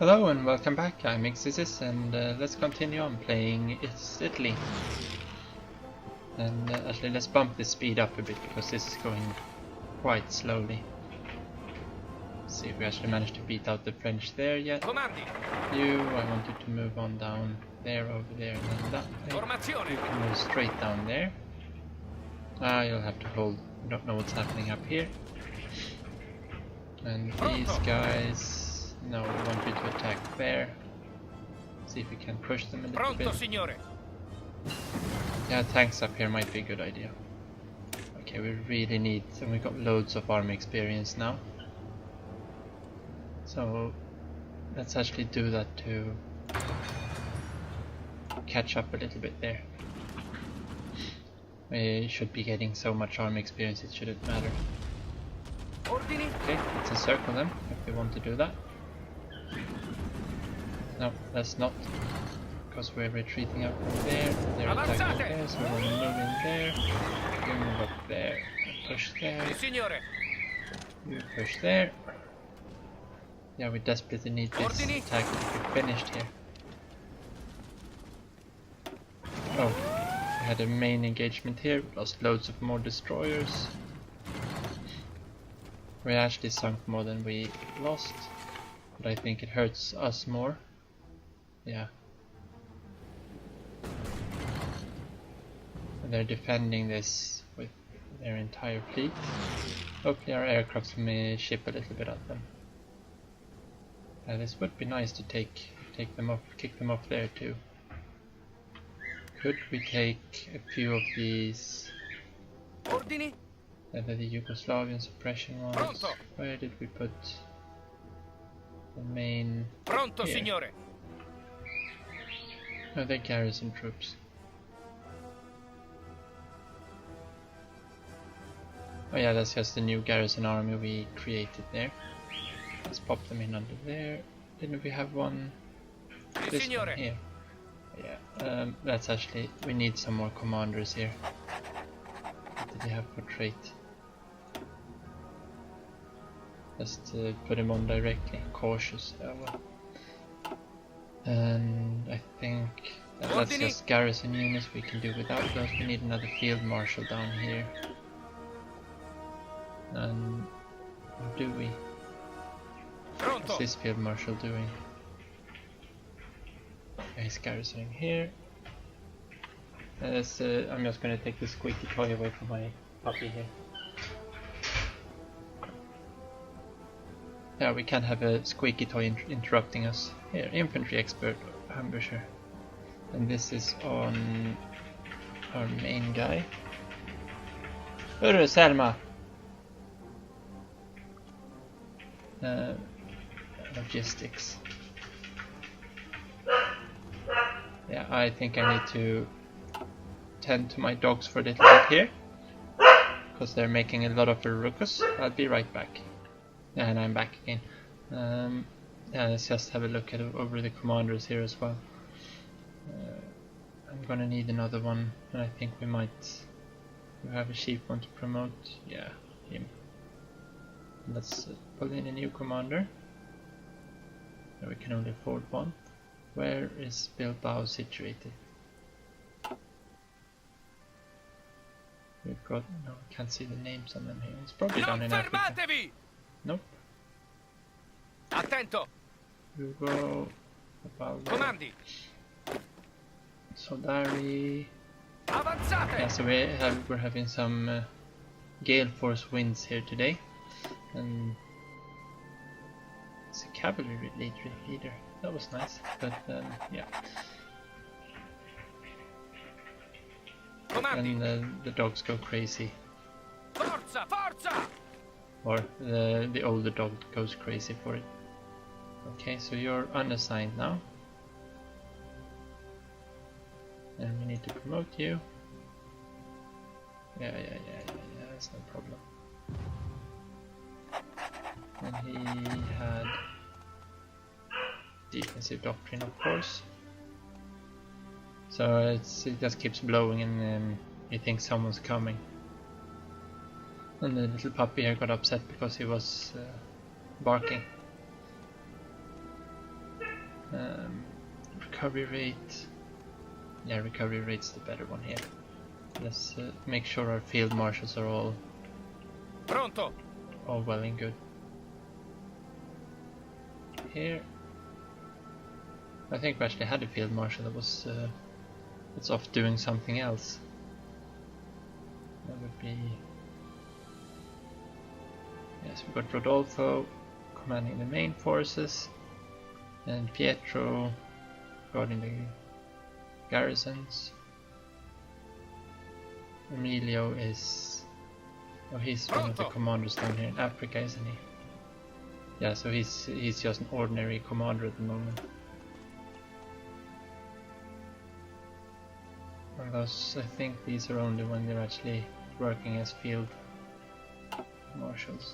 Hello and welcome back, I'm Xysis and let's continue on playing It's Italy. And actually let's bump the speed up a bit because this is going quite slowly. Let's see if we actually managed to beat out the French there yet. You, I want you to move on down there, over there, and then that way. You can move straight down there. You'll have to hold, I don't know what's happening up here. And these guys... No, we want you to attack there. See if we can push them a little bit. Yeah, tanks up here might be a good idea. Okay, we really need... And we got loads of army experience now. So let's actually do that to catch up a little bit there. We should be getting so much army experience it shouldn't matter. Okay, let's encircle them if we want to do that. No, that's not, because we're retreating up from there, they're attacking there, so we're going to move in there, you move up there, push there, you push there. Yeah, we desperately need this attack to be finished here. Oh, we had a main engagement here, we lost loads of more destroyers. We actually sunk more than we lost, but I think it hurts us more. Yeah. And they're defending this with their entire fleet. Hopefully our aircraft may ship a little bit at them. This would be nice to take them off, kick them off there too. Could we take a few of these? The Yugoslavian suppression ones. Where did we put the main? Here. Oh, they're garrison troops. Oh yeah, that's just the new garrison army we created there. Let's pop them in under there. Didn't we have one? This one here. Yeah, that's actually... We need some more commanders here. What did he have for trait? Just put him on directly. Cautious. Well. And I think that's just garrison units, we can do without those. We need another field marshal down here. And or do we? What's this field marshal doing? Okay, he's garrisoning here. I'm just going to take the squeaky toy away from my puppy here. Yeah, we can't have a squeaky toy interrupting us. Here, infantry expert, ambusher. And this is on our main guy. Hurra, Selma! Logistics. Yeah, I think I need to tend to my dogs for a little bit here. Because they're making a lot of ruckus. I'll be right back. And I'm back again. Yeah, let's just have a look at over the commanders here as well. I'm gonna need another one, and I think we might have a cheap one to promote. Yeah, him. Let's pull in a new commander. We can only afford one. Where is Bilbao situated? We've got... no, I can't see the names on them here. It's probably down in Africa. Nope. Attento. Hugo, Comandi. Soldari. Yeah, so we're having some gale force winds here today, and it's a cavalry leader. That was nice, but yeah. And the dogs go crazy. Forza, forza! Or the older dog goes crazy for it. Okay, so you're unassigned now. And we need to promote you. Yeah, that's no problem. And he had defensive doctrine, of course. So it just keeps blowing and he thinks someone's coming. And the little puppy here got upset because he was barking. recovery rate. Yeah, recovery rate's the better one here. Let's make sure our field marshals are all Pronto. well and good. Here, I think we actually had a field marshal that was it's off doing something else. That would be, yes, we've got Rodolfo commanding the main forces, and Pietro guarding the garrisons. Emilio is, oh, he's one of the commanders down here in Africa, isn't he? Yeah, so he's just an ordinary commander at the moment. Or those, I think these are only when they're actually working as field marshals.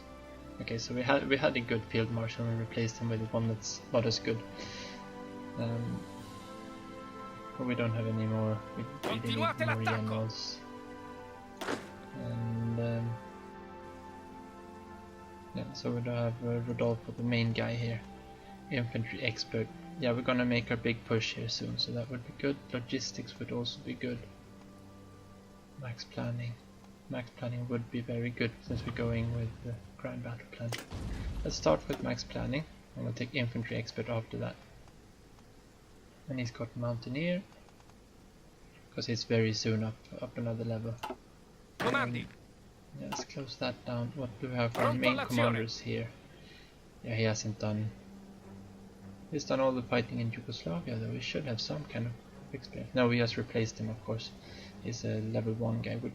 Okay, so we had a good field marshal and we replaced him with one that's not as good. But we don't have any more. We need more generals. And yeah, so we don't have Rodolfo, the main guy here. Infantry expert. Yeah, we're gonna make our big push here soon, so that would be good. Logistics would also be good. Max planning. Max planning would be very good since we're going with the grand battle plan. Let's start with max planning. I'm gonna take infantry expert after that. And he's got mountaineer, because he's very soon up another level. Yeah, let's close that down. What do we have for our main commanders here? Yeah, he hasn't done. He's done all the fighting in Yugoslavia, though. He should have some kind of experience. No, we just replaced him, of course. He's a level 1 guy. We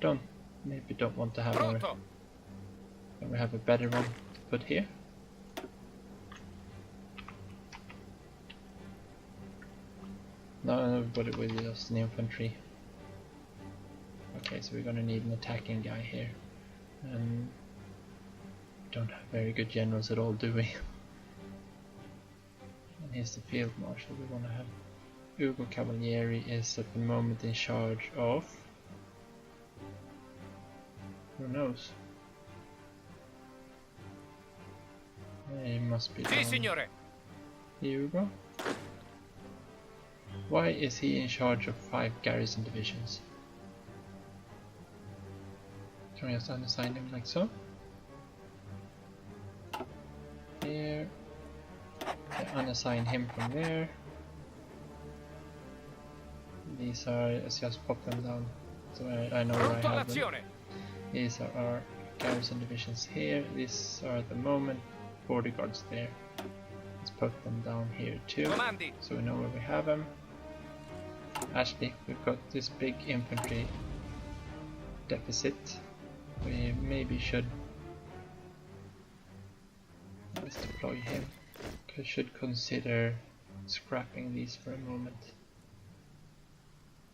maybe don't want to have our. Can we have a better one to put here? No, but it was just an infantry. Okay, so we're gonna need an attacking guy here. And don't have very good generals at all, do we? And here's the field marshal. We want to have Ugo Cavalieri is at the moment in charge of. Who knows? He must be down. Signore. Ugo. Why is he in charge of 5 garrison divisions? Can we just unassign him like so? Here. Unassign him from there. These are, let's just pop them down so I know where I have them. These are our garrison divisions here. These are at the moment border guards there. Let's put them down here too, so we know where we have them. Actually, we've got this big infantry deficit. We maybe should, let's deploy him. We should consider scrapping these for a moment.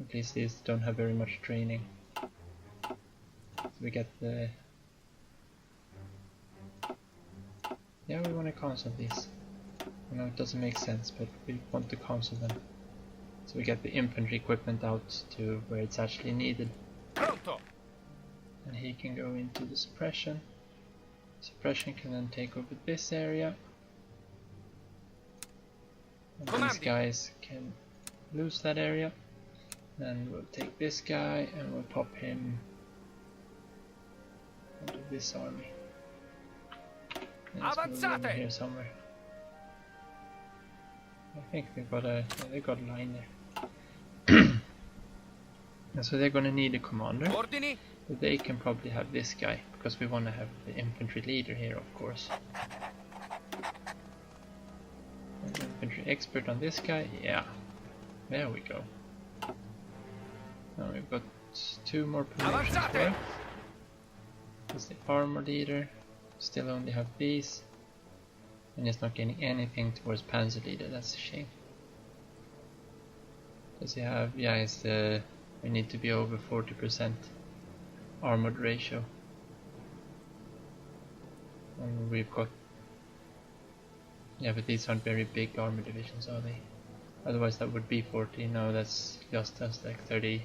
At least these don't have very much training. So we get the. Yeah, we want to cancel these. I know it doesn't make sense, but we want to cancel them. So we get the infantry equipment out to where it's actually needed. And he can go into the suppression. Suppression can then take over this area. And these guys can lose that area. Then we'll take this guy and we'll pop him into this army. And let's move him here somewhere. I think they've got a line there. And so they're gonna need a commander. But they can probably have this guy, because we want to have the infantry leader here, of course. An infantry expert on this guy, yeah. There we go. Now we've got 2 more promotions worth. That's the armor leader. Still only have these. And it's not getting anything towards panzer leader, that's a shame. Does he have, yeah, it's the, we need to be over 40% armored ratio. And we've got, yeah, but these aren't very big armor divisions, are they? Otherwise that would be 40, no, that's just as like 34%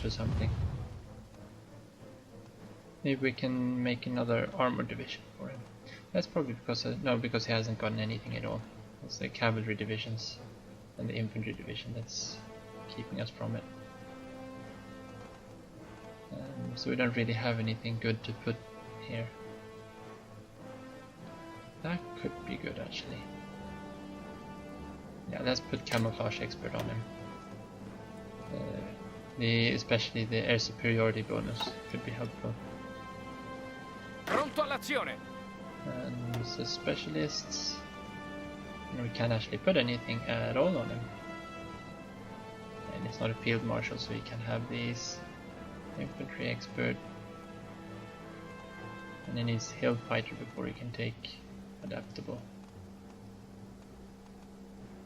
or something. Maybe we can make another armor division for him. That's probably because, no, because he hasn't gotten anything at all. It's the cavalry divisions. and the infantry division that's keeping us from it. So we don't really have anything good to put here. That could be good actually. Yeah, let's put camouflage expert on him. Especially the air superiority bonus could be helpful. Pronto all'azione. And the specialists, and we can't actually put anything at all on him. And it's not a field marshal, so he can have these. Infantry expert. And he needs hill fighter before he can take adaptable.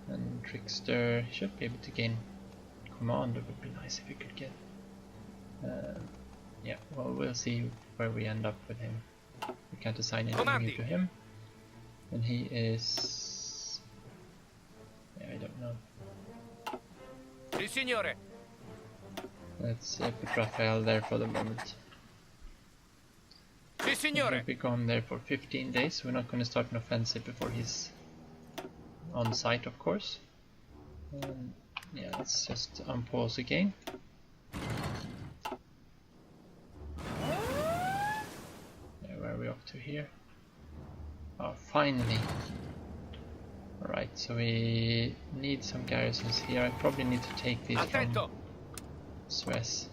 And trickster, he should be able to gain command. It would be nice if we could get. Yeah, well, we'll see where we end up with him. We can't assign anything new to him. And he is. Yeah, I don't know. Sì, signore. Let's put Raphael there for the moment. Sì, signore. He'll be gone there for 15 days. We're not going to start an offensive before he's on site, of course. Yeah, let's just unpause again. Yeah, where are we off to here? Oh, finally. Alright, so we need some garrisons here. I probably need to take these from Suez.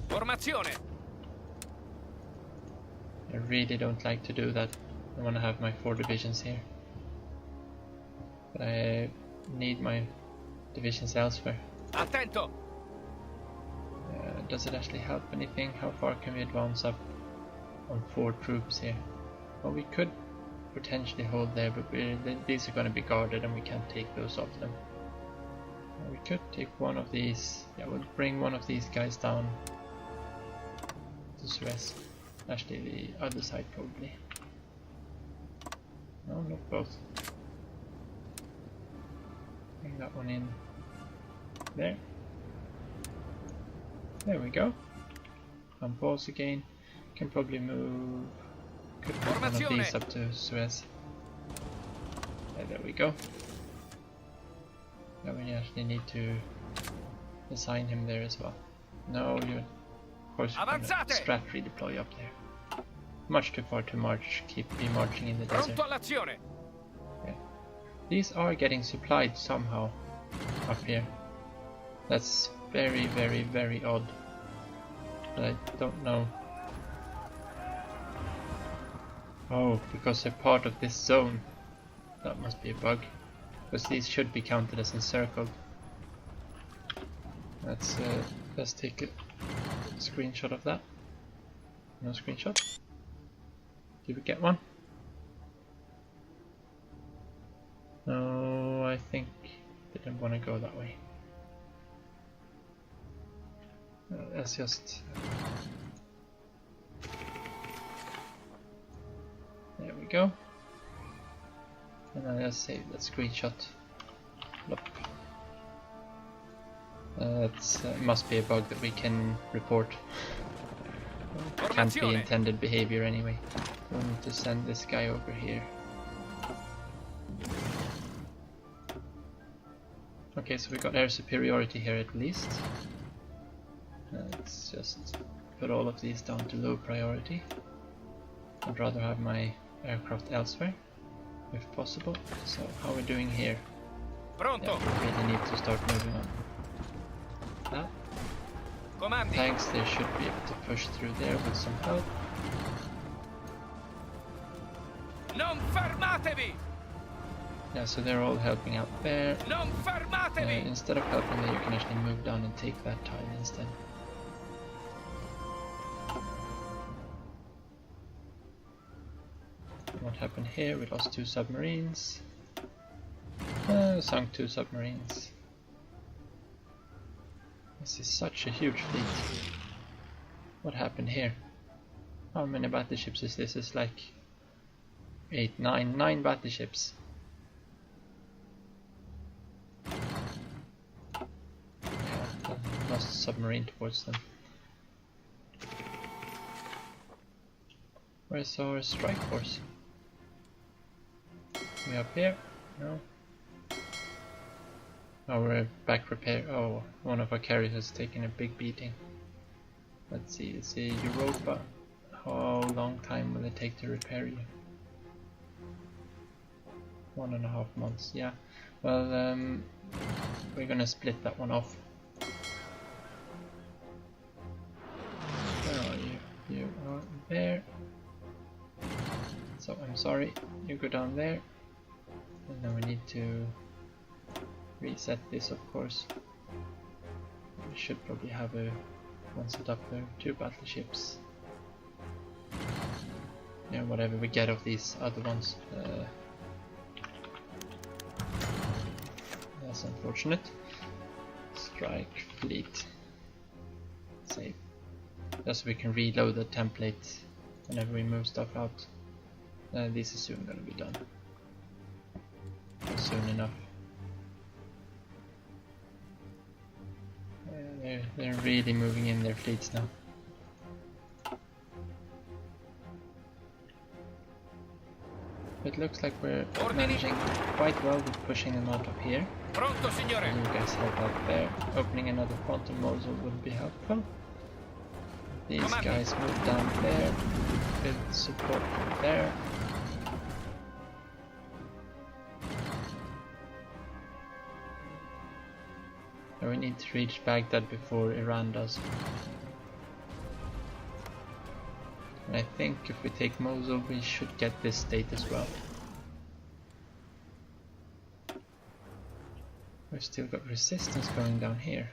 Formazione. I really don't like to do that. I want to have my 4 divisions here. But I need my divisions elsewhere. Attento. Does it actually help anything? How far can we advance up on 4 troops here? Well, we could potentially hold there, but these are going to be guarded and we can't take those off them. We could take one of these. Yeah, we'll bring one of these guys down to Suez. Actually, the other side probably. No, not both. Bring that one in there. There we go. Unpause again. Can probably move. Could put one of these up to Suez. Yeah, there we go. Now we actually need to assign him there as well. No, you. Of course, you're gonna strat redeploy up there. Much too far to march. Keep me marching in the desert. Yeah. These are getting supplied somehow up here. That's very, very, very odd. But I don't know. Oh, because they're part of this zone. That must be a bug. Because these should be counted as encircled. Let's take a screenshot of that. No screenshot. Did we get one? No, I think they didn't want to go that way. Let's just. There we go. And then let's save that screenshot. Look. It must be a bug that we can report. It can't be intended behavior anyway. We need to send this guy over here. Okay, so we got air superiority here at least. Let's just put all of these down to low priority. I'd rather have my aircraft elsewhere, if possible. So how are we doing here? Pronto. Yeah, we really need to start moving on. That. Comandi. Tanks, they should be able to push through there with some help. Non fermatevi! Yeah, so they're all helping out there. Non fermatevi! Instead of helping there, you can actually move down and take that tile instead. What happened here? We lost 2 submarines. Sunk 2 submarines. This is such a huge fleet. What happened here? How many battleships is this? It's like 9 battleships. Yeah, lost a submarine towards them. Where's our strike force? We up here? No. Oh, we're back repair. Oh, one of our carriers has taken a big beating. Let's see, it's a Europa. How long time will it take to repair you? 1.5 months, yeah. Well, we're gonna split that one off. Where are you? You are there. So I'm sorry, you go down there. And then we need to reset this, of course. We should probably have one set up there. 2 battleships. Yeah, whatever we get of these other ones. That's unfortunate. Strike fleet. Save. Just so we can reload the template whenever we move stuff out. This is soon gonna be done. Soon enough. They're really moving in their fleets now. It looks like we're managing quite well with pushing them out of here. Pronto, signore. And you guys help out there. Opening another front in Mosul would be helpful. These guys move down there. With support from there. And we need to reach Baghdad before Iran does. And I think if we take Mosul, we should get this state as well. We've still got resistance going down here.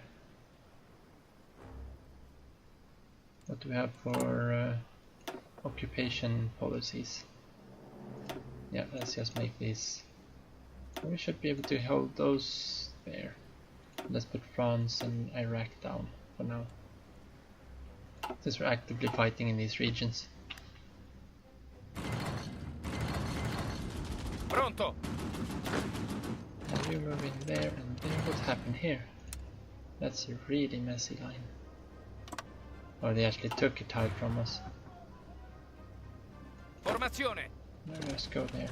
What do we have for occupation policies? Yeah, let's just make these. We should be able to hold those there. Let's put France and Iraq down for now. Since we're actively fighting in these regions. Pronto. Now you move in there and there. What happened here? That's a really messy line. Oh, they actually took a tile from us. Formazione. Now let's go there.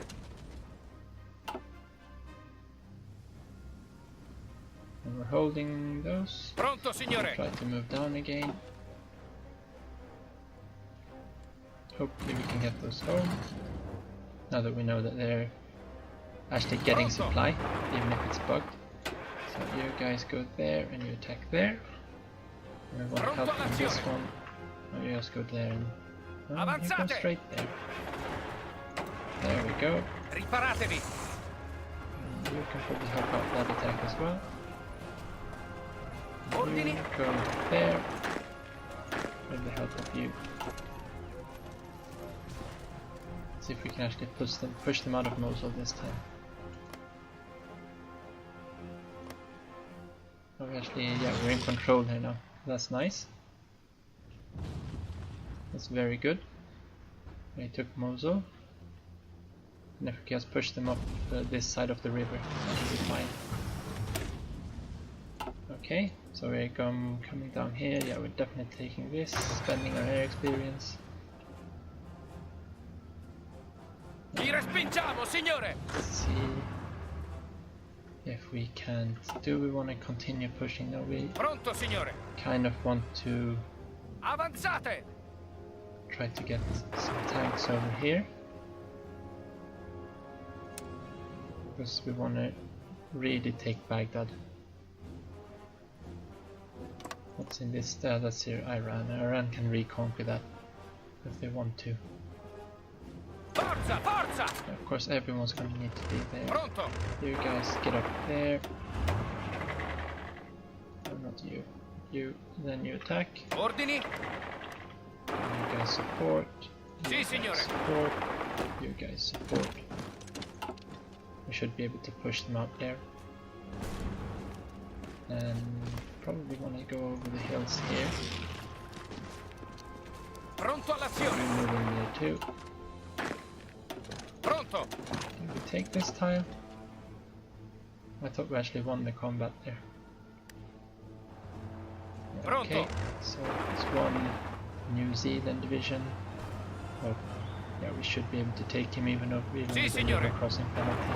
And we're holding those. Pronto, signore. Try to move down again. Hopefully we can get those home. Now that we know that they're actually getting supply, even if it's bugged. So you guys go there and you attack there. We want help from this one. Oh, you just go there and you go straight there. There we go. Riparatevi. And you can probably help out that attack as well. You go there with the help of you. See if we can actually push them out of Mosul this time. Oh, actually, yeah, we're in control here now. That's nice. That's very good. We took Mosul. And if we just push them up this side of the river, that should be fine. Okay, so we're coming down here. Yeah, we're definitely taking this, spending our air experience. Li respingiamo, signore. Let's see if we can't. Do we want to continue pushing? No, we Pronto, signore. kind of want to Avanzate. try to get some tanks over here. Because we want to really take Baghdad. What's in this? That's here, Iran. Iran can reconquer that if they want to. Forza, forza. Of course, everyone's going to need to be there. Pronto. You guys get up there. No, not you. You, then you attack. Ordini. You guys support. Sì, You signore. guys support. You guys support. We should be able to push them out there. And probably want to go over the hills here. Pronto You all'azione. move in there too. Pronto. Did we take this tile? I thought we actually won the combat there. Okay, Pronto. so it's one New Zealand division. Well, Yeah, we should be able to take him even though we don't have a river crossing penalty.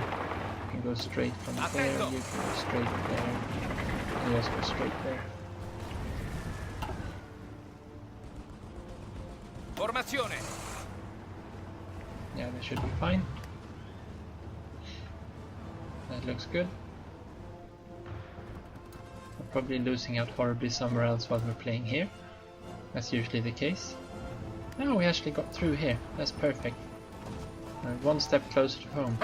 You can go straight from there, you can go straight there, you can just go straight there. Formazione. Yeah, that should be fine. That looks good. We're probably losing out horribly somewhere else while we're playing here. That's usually the case. No, we actually got through here. That's perfect. We're one step closer to home.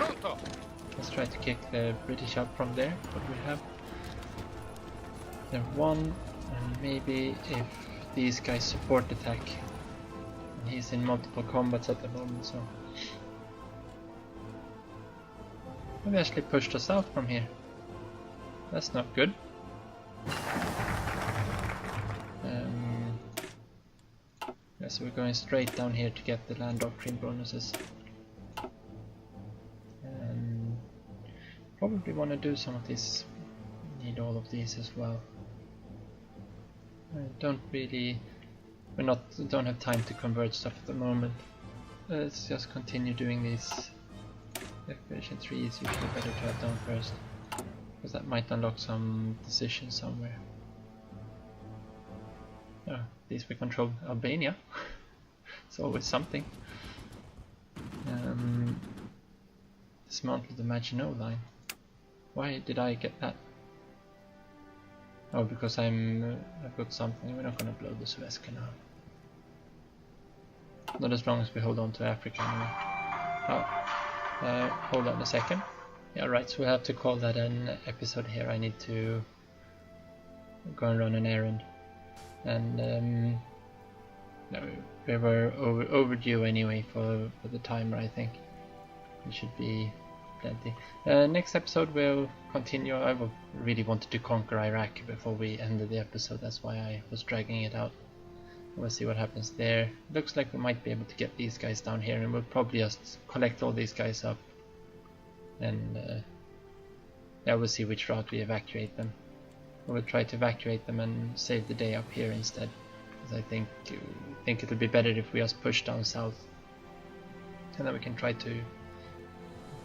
Let's try to kick the British out from there. What do we have? They're one, and maybe if these guys support attack. And he's in multiple combats at the moment, so they actually pushed us out from here. That's not good. Yeah, so we're going straight down here to get the land doctrine bonuses. And probably want to do some of these. Need all of these as well. I don't have time to convert stuff at the moment. Let's just continue doing these. Version 3 is usually better to have done first, because that might unlock some decisions somewhere. Oh, at least we control Albania. It's always something. Dismantle the Maginot Line. Why did I get that? Oh, because I've got something. We're not going to blow the Suez Canal. Not as long as we hold on to Africa anyway. Oh, hold on a second. Yeah, right, so we'll have to call that an episode here. I need to go and run an errand. And no, we were overdue anyway for the timer, I think. It should be plenty. Next episode we'll continue. I really wanted to conquer Iraq before we ended the episode, that's why I was dragging it out. We'll see what happens there. Looks like we might be able to get these guys down here, and we'll probably just collect all these guys up. And yeah, we'll see which route we evacuate them. We'll try to evacuate them and save the day up here instead, because I think it'll be better if we just push down south, and then we can try to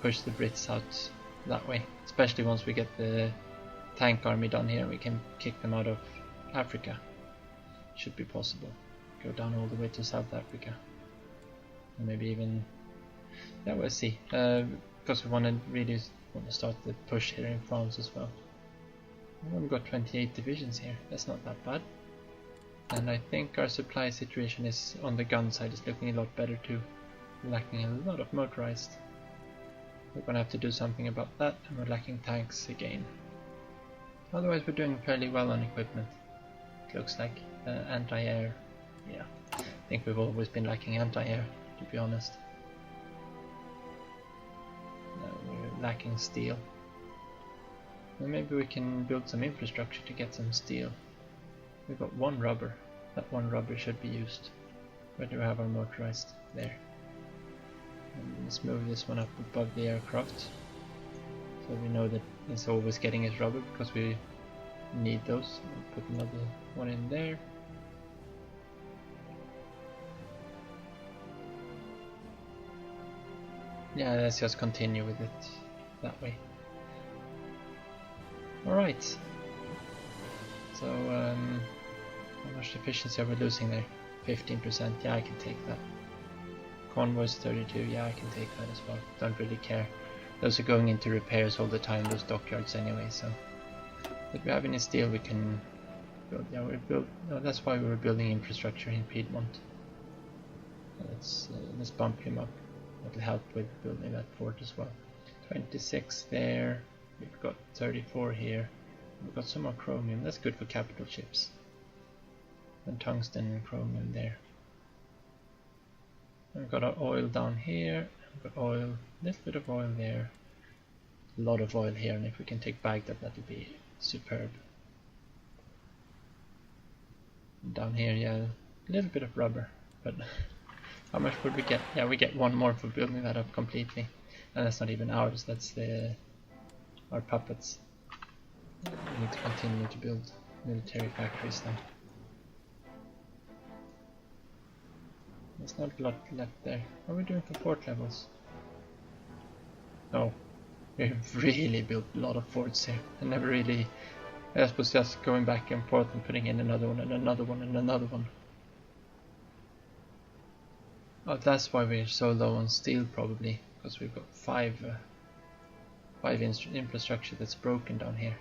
push the Brits out that way. Especially once we get the tank army done here, we can kick them out of Africa. Should be possible. Go down all the way to South Africa, and maybe even, yeah, we'll see. Because we really want to start the push here in France as well. We've got 28 divisions here. That's not that bad. And I think our supply situation is on the gun side is looking a lot better too. We're lacking a lot of motorized. We're gonna have to do something about that, and we're lacking tanks again. Otherwise we're doing fairly well on equipment. It looks like anti-air. Yeah, I think we've always been lacking anti-air, to be honest. We're lacking steel. Well, maybe we can build some infrastructure to get some steel. We've got one rubber. That one rubber should be used. Where do we have our motorized? There. And let's move this one up above the aircraft, so we know that it's always getting its rubber, because we need those. We'll put another one in there. Yeah, let's just continue with it that way. Alright. So, how much efficiency are we losing there? 15%, yeah, I can take that. Convoys 32, yeah, I can take that as well. Don't really care. Those are going into repairs all the time, those dockyards anyway, so. If we have any steel we can build. Yeah, no, that's why we were building infrastructure in Piedmont. Let's bump him up. That'll help with building that fort as well. 26 there. We've got 34 here. We've got some more chromium. That's good for capital ships. And tungsten and chromium there. And we've got our oil down here. We've got oil, a little bit of oil there. A lot of oil here, and if we can take Baghdad, that'll be superb. And down here, yeah, a little bit of rubber, but how much would we get? Yeah, we get one more for building that up completely. And that's not even ours, that's our puppets. We need to continue to build military factories then. There's not a lot left there. What are we doing for fort levels? No, we've really built a lot of forts here. I never really... I suppose just going back and forth and putting in another one and another one and another one. Oh, that's why we're so low on steel probably, because we've got five infrastructure that's broken down here.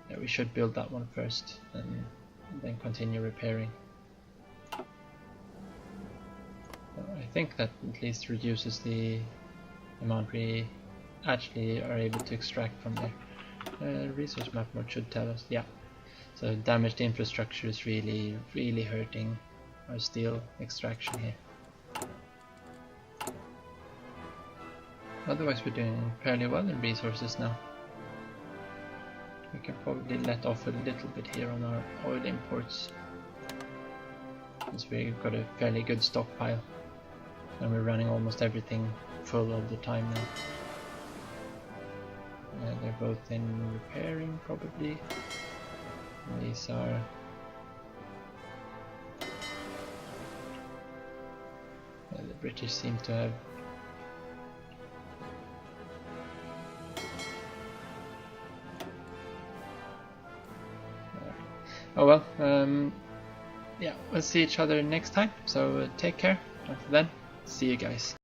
Yeah, we should build that one first and then continue repairing. I think that at least reduces the amount we actually are able to extract from there. Resource map mode should tell us, yeah. So damaged infrastructure is really hurting our steel extraction here. Otherwise we're doing fairly well in resources now. We can probably let off a little bit here on our oil imports, since we've got a fairly good stockpile and we're running almost everything full all the time now. They're both in repairing probably. And these are the British seem to have oh well, yeah, we'll see each other next time, so take care. Until then, see you guys.